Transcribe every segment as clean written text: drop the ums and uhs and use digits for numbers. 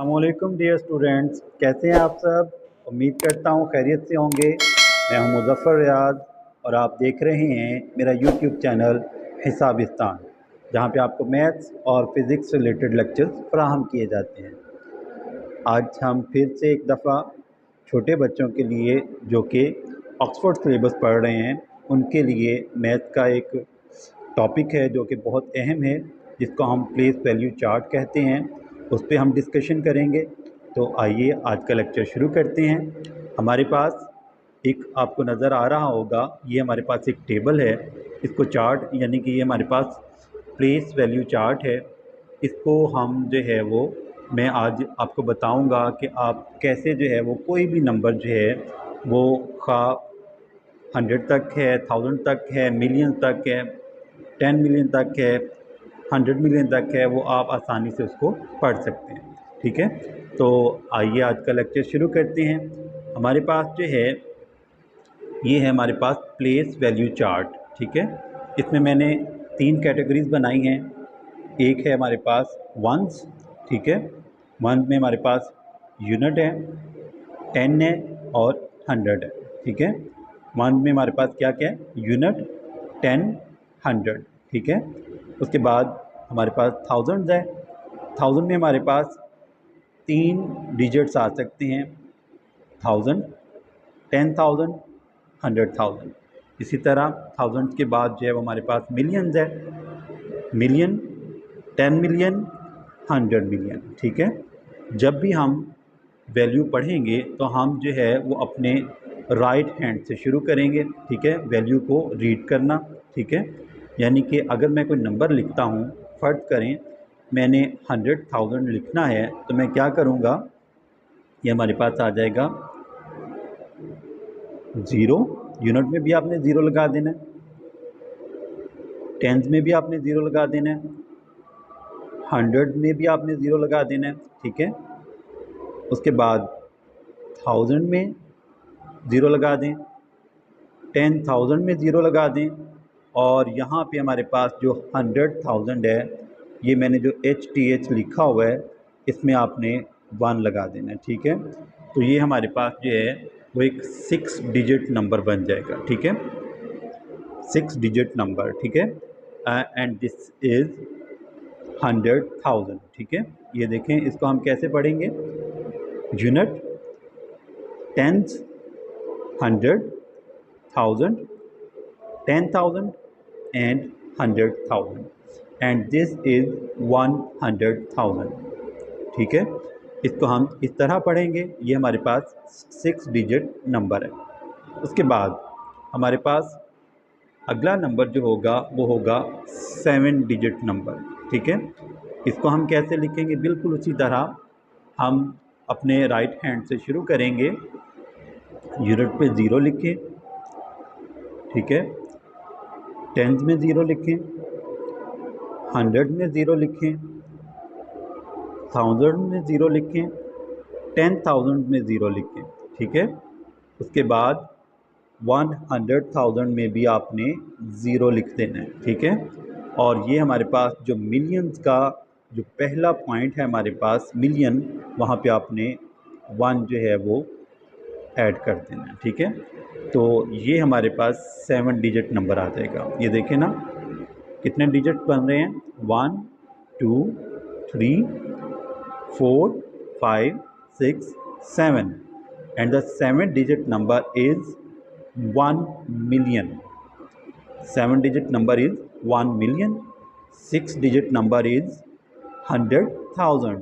अस्सलामुअलैकुम dear students, कैसे हैं आप सब। उम्मीद करता हूँ खैरियत से होंगे। मैं हूँ मुज़फ़्फ़र रियाद और आप देख रहे हैं मेरा यूट्यूब चैनल हिसाबिस्तान, जहाँ पे आपको मैथ्स और फिज़िक्स से रिलेटेड लेक्चर्स फराहम किए जाते हैं। आज हम फिर से एक दफ़ा छोटे बच्चों के लिए जो कि ऑक्सफोर्ड सिलेबस पढ़ रहे हैं उनके लिए मैथ का एक टॉपिक है जो कि बहुत अहम है, जिसको हम प्लेस वैल्यू चार्ट कहते हैं। उस पर हम डिस्कशन करेंगे। तो आइए आज का लेक्चर शुरू करते हैं। हमारे पास एक आपको नज़र आ रहा होगा, ये हमारे पास एक टेबल है। इसको चार्ट यानी कि ये हमारे पास प्लेस वैल्यू चार्ट है। इसको हम जो है वो मैं आज आपको बताऊंगा कि आप कैसे जो है वो कोई भी नंबर जो है वो खा 100 तक है, 1000 तक है, मिलियन तक है, 10 मिलियन तक है, 100 मिलियन तक है, वो आप आसानी से उसको पढ़ सकते हैं। ठीक है, तो आइए आज का लेक्चर शुरू करते हैं। हमारे पास जो है ये है हमारे पास प्लेस वैल्यू चार्ट। ठीक है, इसमें मैंने 3 कैटेगरीज बनाई हैं। एक है हमारे पास वंस। ठीक है, वन में हमारे पास यूनिट है, 10 है और 100 है। ठीक है, वन में हमारे पास क्या क्या है, यूनिट, 10, 100। ठीक है, उसके बाद हमारे पास थाउजेंड्स है। थाउजेंड में हमारे पास 3 डिजिट्स आ सकते हैं, 1000, 10,000, 100,000। इसी तरह थाउजेंड के बाद जो है वो हमारे पास मिलियंस है, मिलियन, 10 मिलियन, 100 मिलियन। ठीक है, जब भी हम वैल्यू पढ़ेंगे तो हम जो है वो अपने राइट हैंड से शुरू करेंगे। ठीक है, वैल्यू को रीड करना। ठीक है, यानी कि अगर मैं कोई नंबर लिखता हूँ, फ़र्ज़ करें मैंने 100,000 लिखना है, तो मैं क्या करूँगा, ये हमारे पास आ जाएगा 0। यूनिट में भी आपने 0 लगा देना है, टेंस में भी आपने 0 लगा देना है, 100 में भी आपने 0 लगा देना है। ठीक है, उसके बाद 1000 में 0 लगा दें, 10,000 में 0 लगा दें, और यहाँ पे हमारे पास जो 100,000 है, ये मैंने जो HTH लिखा हुआ है इसमें आपने 1 लगा देना है। ठीक है, तो ये हमारे पास जो है वो एक 6 डिजिट नंबर बन जाएगा। ठीक है, 6 डिजिट नंबर। ठीक है, एंड दिस इज़ 100,000। ठीक है, ये देखें, इसको हम कैसे पढ़ेंगे, unit, tense, 100, 1000, 10,000 and 100,000, and this is 100,000। ठीक है, इसको हम इस तरह पढ़ेंगे। ये हमारे पास 6 डिजिट नंबर है। उसके बाद हमारे पास अगला नंबर जो होगा वो होगा 7 डिजिट नंबर। ठीक है, इसको हम कैसे लिखेंगे, बिल्कुल उसी तरह हम अपने राइट हैंड से शुरू करेंगे। यूनिट पे 0 लिखें। ठीक है, टेंस में 0 लिखें, 100 में 0 लिखें, 1000 में 0 लिखें, 10,000 में 0 लिखें। ठीक है, उसके बाद 100,000 में भी आपने 0 लिख देना है। ठीक है, और ये हमारे पास जो मिलियंस का जो पहला पॉइंट है हमारे पास मिलियन, वहाँ पे आपने 1 जो है वो ऐड कर देना है। ठीक है, तो ये हमारे पास 7 डिजिट नंबर आ जाएगा। ये देखें ना कितने डिजिट बन रहे हैं, 1, 2, 3, 4, 5, 6, 7, and the 7 digit number is 1 million. 7 digit number is 1 million. 6 digit number is 100,000।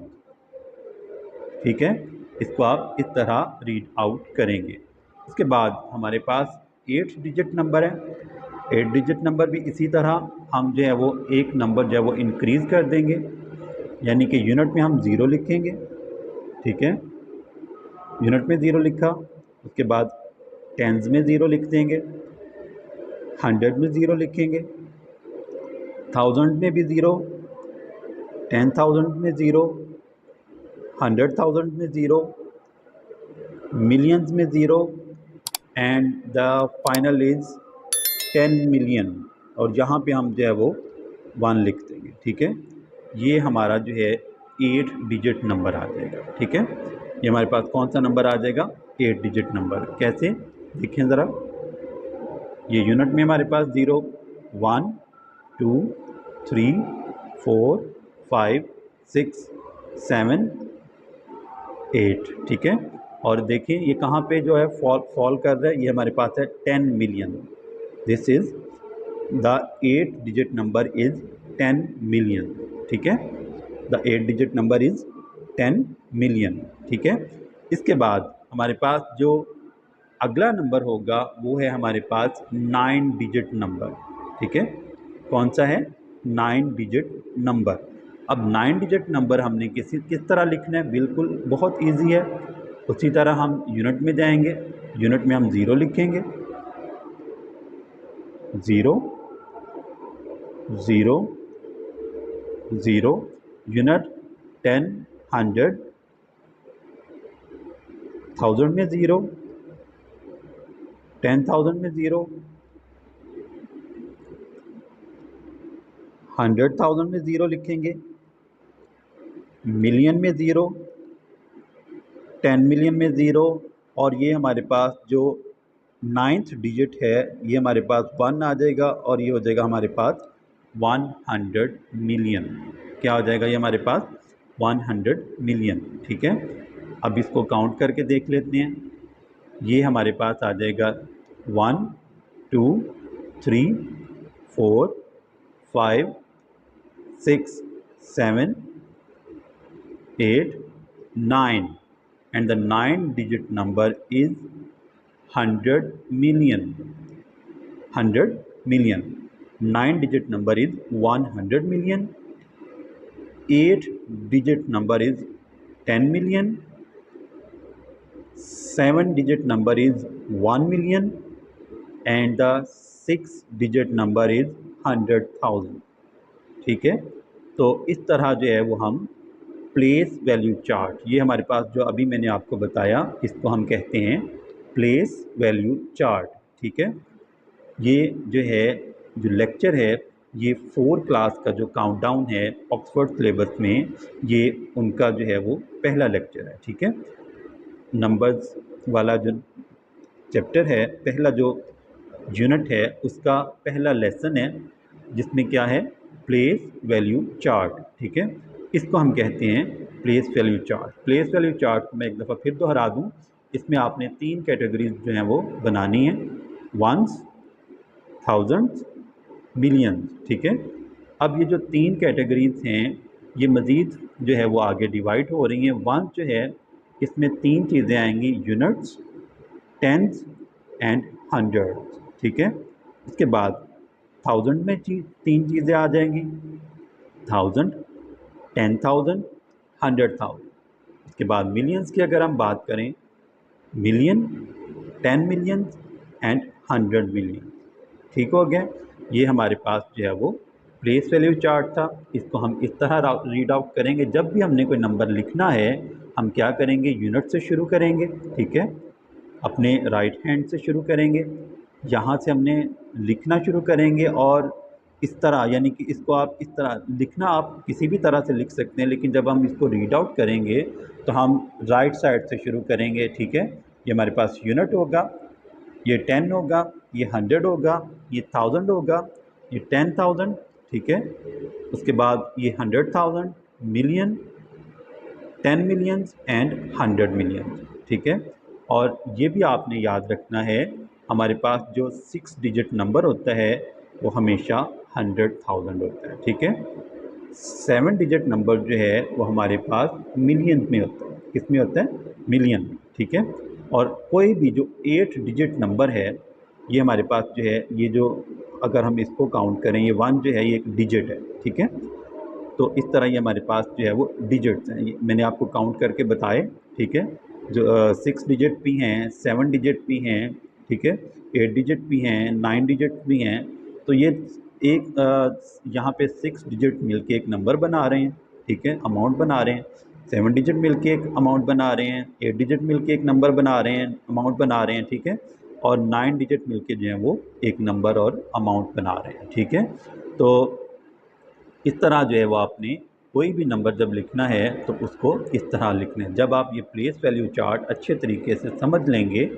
ठीक है, इसको आप इस तरह रीड आउट करेंगे। उसके बाद हमारे पास 8 डिजिट नंबर है। 8 डिजिट नंबर भी इसी तरह हम जो है वो एक नंबर जो है वो इंक्रीज़ कर देंगे, यानी कि यूनिट में हम 0 लिखेंगे। ठीक है, यूनिट में 0 लिखा, उसके बाद टेंस में 0 लिख देंगे, 100 में 0 लिखेंगे, 1000 में भी 0, 10,000 में 0, 100,000 में 0, मिलियंस में 0, and the final is 10 million, और यहाँ पे हम जो है वो 1 लिख देंगे। ठीक है, ये हमारा जो है 8 डिजिट नंबर आ जाएगा। ठीक है, ये हमारे पास कौन सा नंबर आ जाएगा? 8 डिजिट नंबर। कैसे, देखें ज़रा। ये यूनिट में हमारे पास 0, 1, 2, 3, 4, 5, 6, 7, 8। ठीक है, और देखिए ये कहाँ पे जो है फॉल कर रहा है, ये हमारे पास है 10 million. This is the 8 digit number is 10 million. ठीक है, the 8 digit number is 10 million. ठीक है, इसके बाद हमारे पास जो अगला नंबर होगा वो है हमारे पास 9 डिजिट नंबर। ठीक है, कौन सा है? 9 डिजिट नंबर। अब 9 डिजिट नंबर हमने किस तरह लिखना है? बिल्कुल बहुत इजी है। उसी तरह हम यूनिट में जाएंगे, यूनिट में हम 0 लिखेंगे, 0, 0, 0, यूनिट 10, 100, 1000 में 0, 10,000 में 0, 100,000 में 0 लिखेंगे, मिलियन में 0, 10 मिलियन में 0, और ये हमारे पास जो 9th डिजिट है ये हमारे पास 1 आ जाएगा, और ये हो जाएगा हमारे पास 100 मिलियन। क्या हो जाएगा ये हमारे पास? 100 मिलियन। ठीक है, अब इसको काउंट करके देख लेते हैं। ये हमारे पास आ जाएगा 1, 2, 3, 4, 5, 6, 7, 8, 9, and the 9 digit number is 100 million. 100 million. 9 digit number is 100 million. 8 digit number is 10 million. 7 digit number is 1 million, and the 6 digit number is 100,000. ठीक है, तो इस तरह जो है वो हम प्लेस वैल्यू चार्ट, ये हमारे पास जो अभी मैंने आपको बताया इसको हम कहते हैं प्लेस वैल्यू चार्ट। ठीक है, ये जो है जो लेक्चर है ये 4 क्लास का जो काउंटडाउन है ऑक्सफोर्ड सिलेबस में, ये उनका जो है वो पहला लेक्चर है। ठीक है, नंबर्स वाला जो चैप्टर है, पहला जो यूनिट है उसका पहला लेसन है, जिसमें क्या है? Place value chart. ठीक है, इसको हम कहते हैं place value chart. Place value chart मैं एक दफ़ा फिर दोहरा दूँ, इसमें आपने 3 कैटेगरीज जो हैं वो बनानी है, वंस, थाउजेंड्स, मिलियंस। ठीक है, अब ये जो 3 कैटेगरीज हैं ये मज़ीद जो है वो आगे डिवाइड हो रही हैं। वंस जो है इसमें 3 चीज़ें आएंगी, यूनिट्स, टेंस एंड हंड्रेड्स। ठीक है, इसके बाद थाउजेंड में 3 चीज़ें आ जाएंगी, 1000, 10,000, 100,000। इसके बाद मिलियंस की अगर हम बात करें, मिलियन, 10 मिलियन एंड 100 मिलियन। ठीक हो गया, ये हमारे पास जो है वो प्लेस वैल्यू चार्ट था। इसको हम इस तरह रीड आउट करेंगे, जब भी हमने कोई नंबर लिखना है हम क्या करेंगे? यूनिट से शुरू करेंगे। ठीक है, अपने राइट हैंड से शुरू करेंगे, यहाँ से हमने लिखना शुरू करेंगे, और इस तरह, यानी कि इसको आप इस तरह लिखना, आप किसी भी तरह से लिख सकते हैं, लेकिन जब हम इसको रीड आउट करेंगे तो हम राइट साइड से शुरू करेंगे। ठीक है, ये हमारे पास यूनिट होगा, ये 10 होगा, ये 100 होगा, ये 1000 होगा, ये 10,000। ठीक है, उसके बाद ये 100,000, मिलियन, 10 मिलियंस एंड 100 मिलियन। ठीक है, और ये भी आपने याद रखना है, हमारे पास जो 6 डिजिट नंबर होता है वो हमेशा 100,000 होता है। ठीक है, 7 डिजिट नंबर जो है वो हमारे पास मिलियन में होता है। किस में होता है? मिलियन में। ठीक है, और कोई भी जो 8 डिजिट नंबर है ये हमारे पास जो है, ये जो अगर हम इसको काउंट करें, ये 1 जो है ये एक डिजिट है। ठीक है, तो इस तरह ये हमारे पास जो है वो डिजिट्स हैं, मैंने आपको काउंट करके बताए। ठीक है, जो 6 डिजिट भी हैं, 7 डिजिट भी हैं, ठीक है, 8 डिजिट भी हैं, 9 डिजिट भी हैं। तो ये एक यहाँ पे 6 डिजिट मिलके एक नंबर बना रहे हैं। ठीक है, अमाउंट बना रहे हैं। 7 डिजिट मिलके एक अमाउंट बना रहे हैं, 8 डिजिट मिलके एक नंबर बना रहे हैं, अमाउंट बना रहे हैं। ठीक है, और 9 डिजिट मिलके जो है वो एक नंबर और अमाउंट बना रहे हैं। ठीक है, तो इस तरह जो है वो आपने कोई भी नंबर जब लिखना है तो उसको इस तरह लिखना है। जब आप ये प्लेस वैल्यू चार्ट अच्छे तरीके से समझ लेंगे,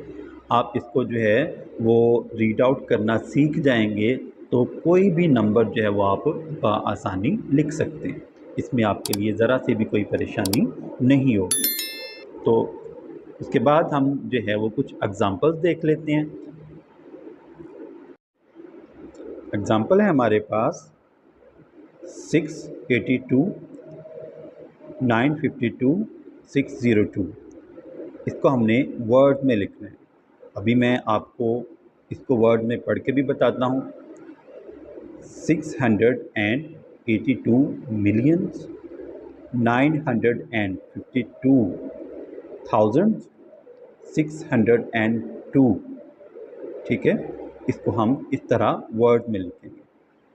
आप इसको जो है वो रीड आउट करना सीख जाएंगे, तो कोई भी नंबर जो है वो आप आसानी लिख सकते हैं। इसमें आपके लिए ज़रा सी भी कोई परेशानी नहीं होगी। तो उसके बाद हम जो है वो कुछ एग्ज़ाम्पल्स देख लेते हैं। एग्ज़ाम्पल है हमारे पास 682, 952, 602। इसको हमने वर्ड में लिखना है। अभी मैं आपको इसको वर्ड में पढ़ के भी बताता हूँ। 682 मिलियंस, 952,602। ठीक है, इसको हम इस तरह वर्ड में लिखेंगे।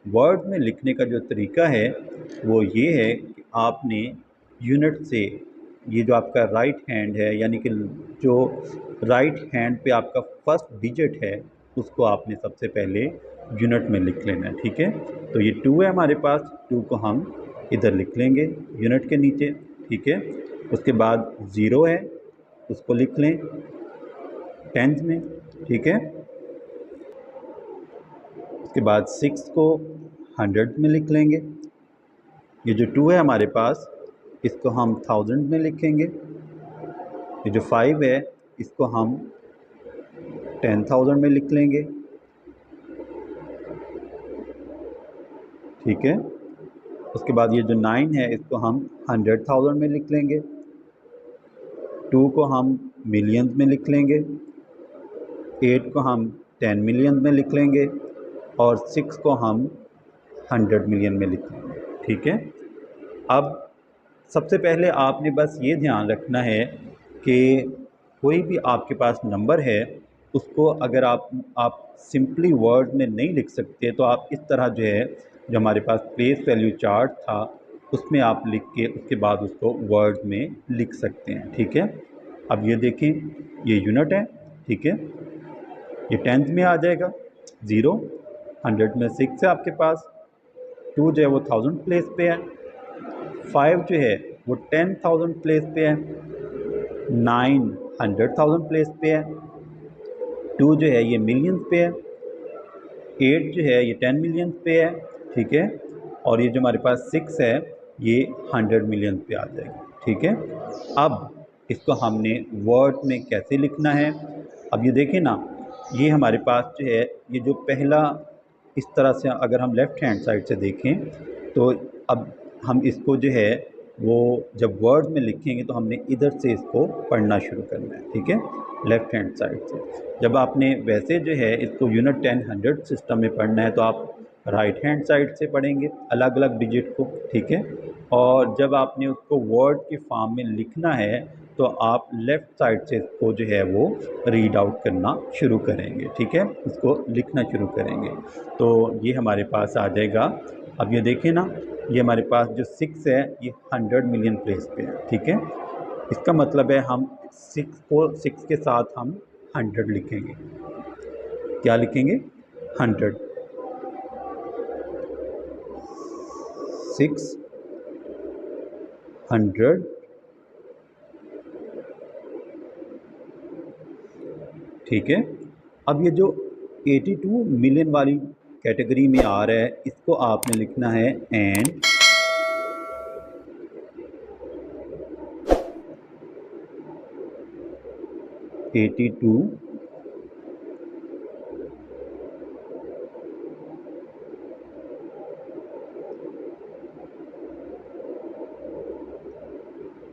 वर्ड में लिखने का जो तरीका है वो ये है कि आपने यूनिट से, ये जो आपका राइट हैंड है, यानी कि जो राइट हैंड पे आपका फर्स्ट डिजिट है, उसको आपने सबसे पहले यूनिट में लिख लेना है। ठीक है, तो ये 2 है हमारे पास, 2 को हम इधर लिख लेंगे यूनिट के नीचे। ठीक है, उसके बाद 0 है, उसको लिख लें टेंथ में। ठीक है, उसके बाद 6 को 100 में लिख लेंगे। ये जो 2 है हमारे पास, इसको हम 1000 में लिखेंगे। ये जो 5 है, इसको हम 10,000 में लिख लेंगे। ठीक है, उसके बाद ये जो 9 है, इसको हम 100,000 में लिख लेंगे। 2 को हम मिलियंस में लिख लेंगे। 8 को हम 10 मिलियन में लिख लेंगे और 6 को हम 100 मिलियन में लिख लेंगे। ठीक है, अब सबसे पहले आपने बस ये ध्यान रखना है कि कोई भी आपके पास नंबर है, उसको अगर आप सिंपली वर्ड में नहीं लिख सकते, तो आप इस तरह जो है, जो हमारे पास प्लेस वैल्यू चार्ट था, उसमें आप लिख के उसके बाद उसको वर्ड में लिख सकते हैं। ठीक है, अब ये देखें, ये यूनिट है। ठीक है, ये 10th में आ जाएगा 0, 100 में 6 है आपके पास, 2 जो है वो 1000 प्लेस पे है, 5 जो है वो 10,000 प्लेस पे है, 9 100,000 प्लेस पे है, 2 जो है ये मिलियंस पे है, 8 जो है ये 10 मिलियंस पे है। ठीक है, और ये जो हमारे पास 6 है, ये 100 मिलियन पे आ जाएगा। ठीक है, अब इसको हमने वर्ड में कैसे लिखना है, अब ये देखें ना, ये हमारे पास जो है, ये जो पहला, इस तरह से अगर हम लेफ़्ट हैंड साइड से देखें, तो अब हम इसको जो है वो जब वर्ड में लिखेंगे तो हमने इधर से इसको पढ़ना शुरू करना है। ठीक है, लेफ़्ट हैंड साइड से। जब आपने वैसे जो है इसको यूनिट 10 100 सिस्टम में पढ़ना है, तो आप राइट हैंड साइड से पढ़ेंगे अलग अलग डिजिट को। ठीक है, और जब आपने उसको वर्ड के फॉर्म में लिखना है, तो आप लेफ़्ट साइड से इसको जो है वो रीड आउट करना शुरू करेंगे। ठीक है, इसको लिखना शुरू करेंगे, तो ये हमारे पास आ जाएगा। अब ये देखें ना, ये हमारे पास जो 6 है, ये 100 मिलियन प्लेस पे है। ठीक है, इसका मतलब है हम 6 के साथ हम 100 लिखेंगे। क्या लिखेंगे? 100। 600। ठीक है, अब ये जो 82 मिलियन वाली कैटेगरी में आ रहा है, इसको आपने लिखना है एंड 82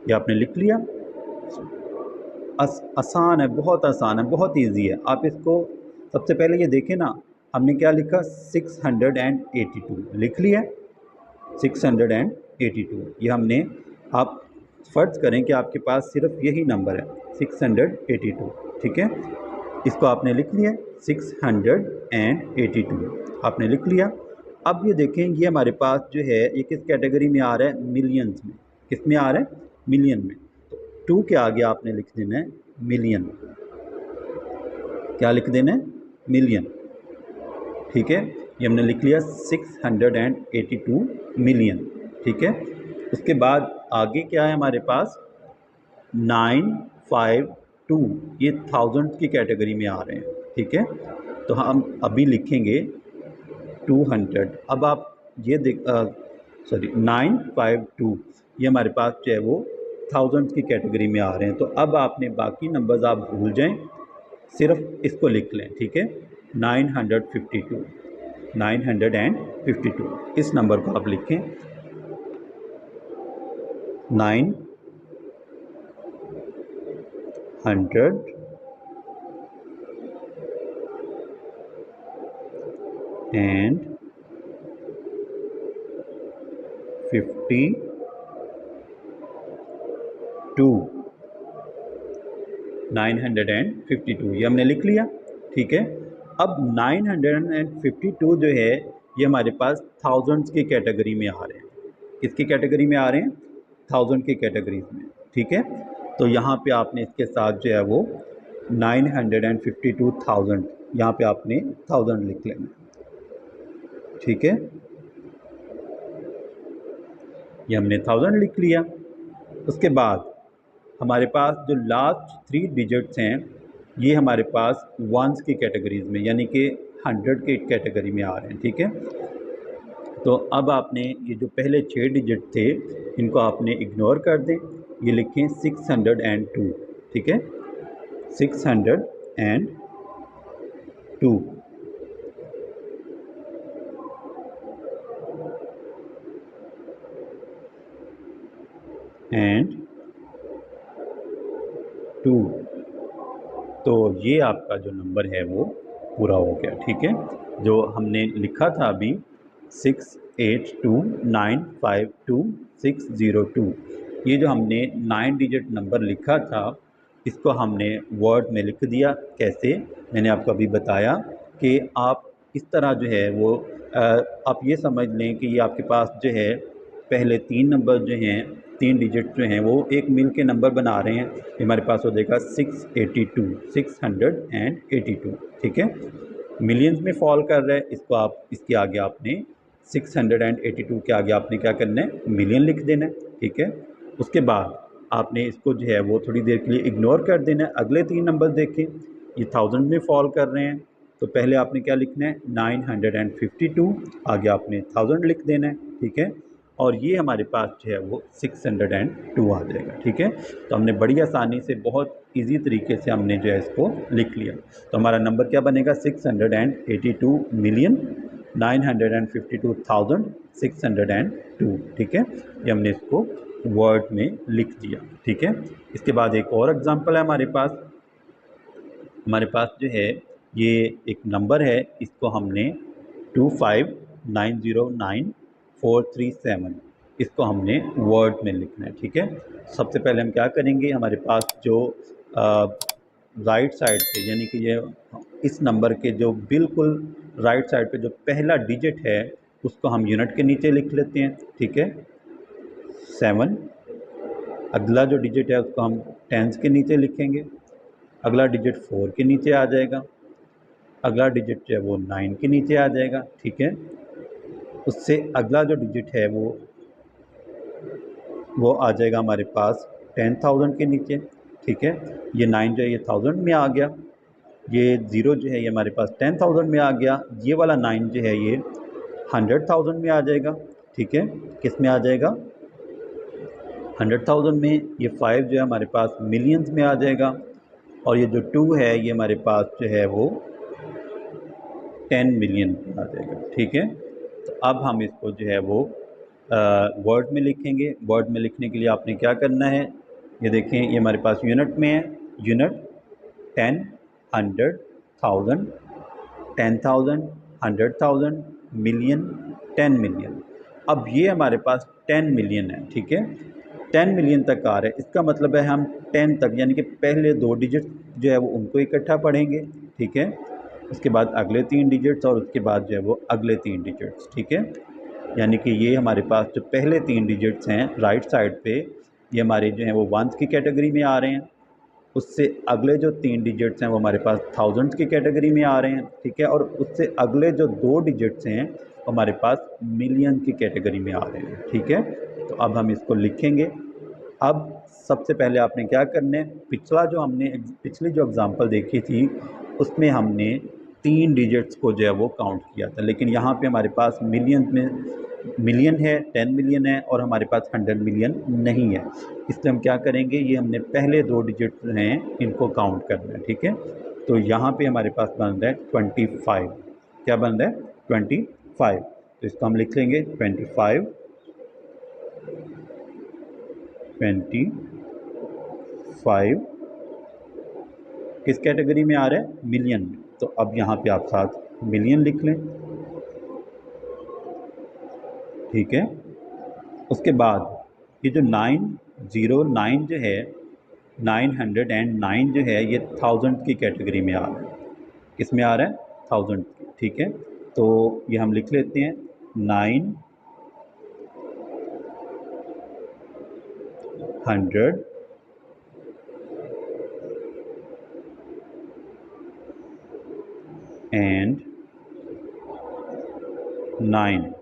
ये आपने लिख लिया। आसान है, बहुत आसान है, बहुत इजी है। आप इसको सबसे पहले ये देखें ना, हमने क्या लिखा, 682 लिख लिया। 682 ये हमने, आप फ़र्ज़ करें कि आपके पास सिर्फ यही नंबर है 682। ठीक है, इसको आपने लिख लिया, 682 आपने लिख लिया। अब ये देखें, ये हमारे पास जो है ये किस कैटेगरी में आ रहा है, मिलियंस में। किस में आ रहा है? मिलियन में। तो 2 के आगे आपने लिख देना है मिलियन। क्या लिख देना है? मिलियन। ठीक है, ये हमने लिख लिया 682 मिलियन। ठीक है, उसके बाद आगे क्या है हमारे पास 952, ये थाउजेंड की कैटेगरी में आ रहे हैं, ठीक है। तो हम अभी लिखेंगे 200। अब आप ये देख, सॉरी 952, ये हमारे पास जो है वो थाउजेंड की कैटेगरी में आ रहे हैं। तो अब आपने बाकी नंबर्स आप भूल जाएं, सिर्फ इसको लिख लें, ठीक है। 952, 952 इस नंबर को आप लिखें, 952 ये हमने लिख लिया, ठीक है। अब 952 जो है ये हमारे पास थाउजेंड्स की कैटेगरी में आ रहे हैं। किसकी कैटेगरी में आ रहे हैं? थाउजेंड की कैटेगरीज में, ठीक है। तो यहाँ पे आपने इसके साथ जो है वो 952,000, यहाँ पे आपने 1000 लिख लेना, ठीक है। ये हमने 1000 लिख लिया। उसके बाद हमारे पास जो लास्ट 3 डिजिट्स हैं ये हमारे पास वंस की कैटेगरीज में, यानी कि 100 की कैटेगरी में आ रहे हैं, ठीक है। तो अब आपने ये जो पहले 6 डिजिट थे इनको आपने इग्नोर कर दें, ये लिखें 602, ठीक है, 602 एंड 2। तो ये आपका जो नंबर है वो पूरा हो गया, ठीक है। जो हमने लिखा था अभी 682952602, ये जो हमने 9 डिजिट नंबर लिखा था इसको हमने वर्ड में लिख दिया। कैसे? मैंने आपको अभी बताया कि आप इस तरह जो है वो आप ये समझ लें कि ये आपके पास जो है पहले 3 नंबर जो हैं, 3 डिजिट जो हैं वो एक मिल के नंबर बना रहे हैं। हमारे पास हो जाएगा 682, ठीक है। मिलियंस में फॉल कर रहा है, इसको आप इसके आगे आपने 682 के आगे आपने क्या करना है? मिलियन लिख देना है, ठीक है। उसके बाद आपने इसको जो है वो थोड़ी देर के लिए इग्नोर कर देना है। अगले 3 नंबर देखें, ये थाउजेंड में फॉल कर रहे हैं, तो पहले आपने क्या लिखना है? 952, आगे आपने 1000 लिख देना है, ठीक है। और ये हमारे पास जो है वो 602 आ जाएगा, ठीक है। तो हमने बड़ी आसानी से बहुत इजी तरीके से हमने जो है इसको लिख लिया। तो हमारा नंबर क्या बनेगा? 682,952,602, ठीक है। ये हमने इसको वर्ड में लिख दिया, ठीक है। इसके बाद एक और एग्जांपल है हमारे पास जो है ये एक नंबर है, इसको हमने 25909,437 इसको हमने वर्ड में लिखना है, ठीक है। सबसे पहले हम क्या करेंगे, हमारे पास जो राइट साइड पे, यानी कि ये इस नंबर के जो बिल्कुल राइट साइड पे जो पहला डिजिट है उसको हम यूनिट के नीचे लिख लेते हैं, ठीक है, 7। अगला जो डिजिट है उसको हम टेंस के नीचे लिखेंगे, अगला डिजिट 4 के नीचे आ जाएगा, अगला डिजिट जो है वो 9 के नीचे आ जाएगा, ठीक है। उससे अगला जो डिजिट है वो आ जाएगा हमारे पास 10,000 के नीचे, ठीक है। ये 9 जो है ये 1000 में आ गया, ये 0 जो है ये हमारे पास 10,000 में आ गया, ये वाला 9 जो है ये 100,000 में आ जाएगा, ठीक है। किस में आ जाएगा? 100,000 में। ये 5 जो है हमारे पास मिलियंस में आ जाएगा, और ये जो 2 है ये हमारे पास जो है वो 10 मिलियन में आ जाएगा, ठीक है। तो अब हम इसको जो है वो वर्ड में लिखेंगे। वर्ड में लिखने के लिए आपने क्या करना है, ये देखें ये हमारे पास यूनिट में है, यूनिट 10, 100, 1000, 10,000, 100,000, मिलियन, 10 मिलियन। अब ये हमारे पास 10 मिलियन है, ठीक है, 10 मिलियन तक आ रहा है। इसका मतलब है हम 10 तक, यानी कि पहले 2 डिजिट जो है वो उनको इकट्ठा पढ़ेंगे, ठीक है। उसके बाद अगले 3 डिजिट्स, और उसके बाद जो है वो अगले 3 डिजिट्स, ठीक है। यानी कि ये हमारे पास जो पहले 3 डिजिट्स हैं राइट साइड पे, ये हमारे जो हैं वो वंस की कैटेगरी में आ रहे हैं। उससे अगले जो 3 डिजिट्स हैं वो हमारे पास थाउजेंड्स की कैटेगरी में आ रहे हैं, ठीक है। और उससे अगले जो 2 डिजिट्स हैं वो हमारे पास मिलियन की कैटेगरी में आ रहे हैं, ठीक है। तो अब हम इसको लिखेंगे। अब सबसे पहले आपने क्या करना है, पिछली जो एग्ज़ाम्पल देखी थी उसमें हमने 3 डिजिट्स को जो है वो काउंट किया था, लेकिन यहाँ पे हमारे पास मिलियन है, 10 मिलियन है और हमारे पास 100 मिलियन नहीं है। इसलिए हम क्या करेंगे, ये हमने पहले 2 डिजिट्स हैं इनको काउंट करना है, ठीक है। तो यहाँ पे हमारे पास बन रहा है 25। क्या बन रहा है? 25। तो इसको हम लिख लेंगे 25 किस कैटेगरी में आ रहा है? मिलियन। तो अब यहाँ पे आप साथ मिलियन लिख लें, ठीक है। उसके बाद ये जो 909 जो है, 909 जो है, ये 1000 की कैटेगरी में आ रहा है। किस में आ रहा है? 1000 की, ठीक है। तो ये हम लिख लेते हैं 900 एंड 9,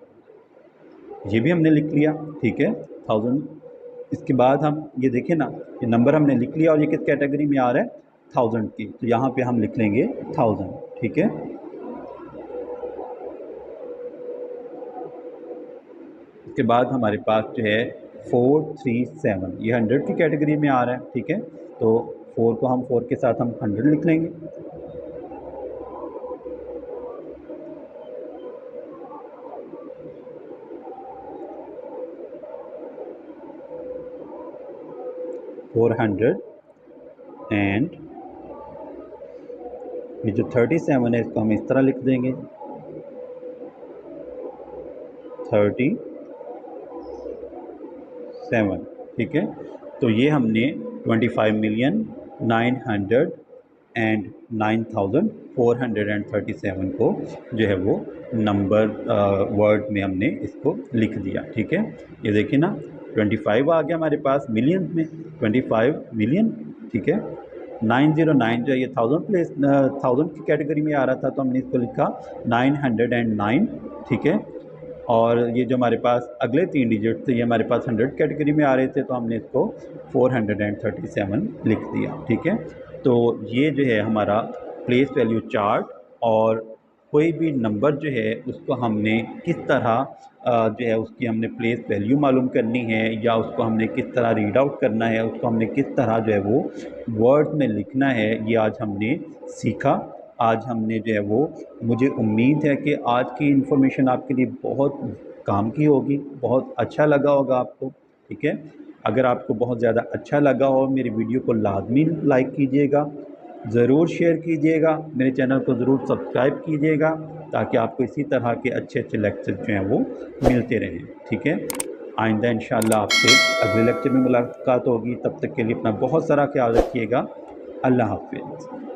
ये भी हमने लिख लिया, ठीक है, 1000। इसके बाद हम ये देखें ना, ये नंबर हमने लिख लिया और ये किस कैटेगरी में आ रहा है? 1000 की। तो यहाँ पे हम लिख लेंगे 1000, ठीक है। इसके बाद हमारे पास जो है 437, ये 100 की कैटेगरी में आ रहा है, ठीक है। तो 4 को हम 4 के साथ हम 100 लिख लेंगे। एंड ये जो 37 है इसको हम इस तरह लिख देंगे 37, ठीक है। तो ये हमने 25,909,437 को जो है वो नंबर वर्ड में हमने इसको लिख दिया, ठीक है। ये देखिए ना, 25 आ गया हमारे पास मिलियन में, 25 मिलियन, ठीक है। 909 जो है ये 1000 की कैटेगरी में आ रहा था, तो हमने इसको लिखा 909, ठीक है। और ये जो हमारे पास अगले 3 डिजिट थे ये हमारे पास 100 कैटेगरी में आ रहे थे, तो हमने इसको 437 लिख दिया, ठीक है। तो ये जो है हमारा प्लेस वैल्यू चार्ट, और कोई भी नंबर जो है उसको हमने किस तरह जो है उसकी हमने प्लेस वैल्यू मालूम करनी है, या उसको हमने किस तरह रीड आउट करना है, उसको हमने किस तरह जो है वो वर्ड में लिखना है, ये आज हमने सीखा। आज हमने जो है वो, मुझे उम्मीद है कि आज की इन्फॉर्मेशन आपके लिए बहुत काम की होगी, बहुत अच्छा लगा होगा आपको, ठीक है। अगर आपको बहुत ज़्यादा अच्छा लगा हो मेरी वीडियो को लाजमी लाइक कीजिएगा, ज़रूर शेयर कीजिएगा, मेरे चैनल को ज़रूर सब्सक्राइब कीजिएगा, ताकि आपको इसी तरह के अच्छे अच्छे लेक्चर जो हैं वो मिलते रहें, ठीक है। आइंदा इंशाअल्लाह आपसे अगले लेक्चर में मुलाकात होगी, तब तक के लिए अपना बहुत सारा ख्याल रखिएगा। अल्लाह हाफ़िज़।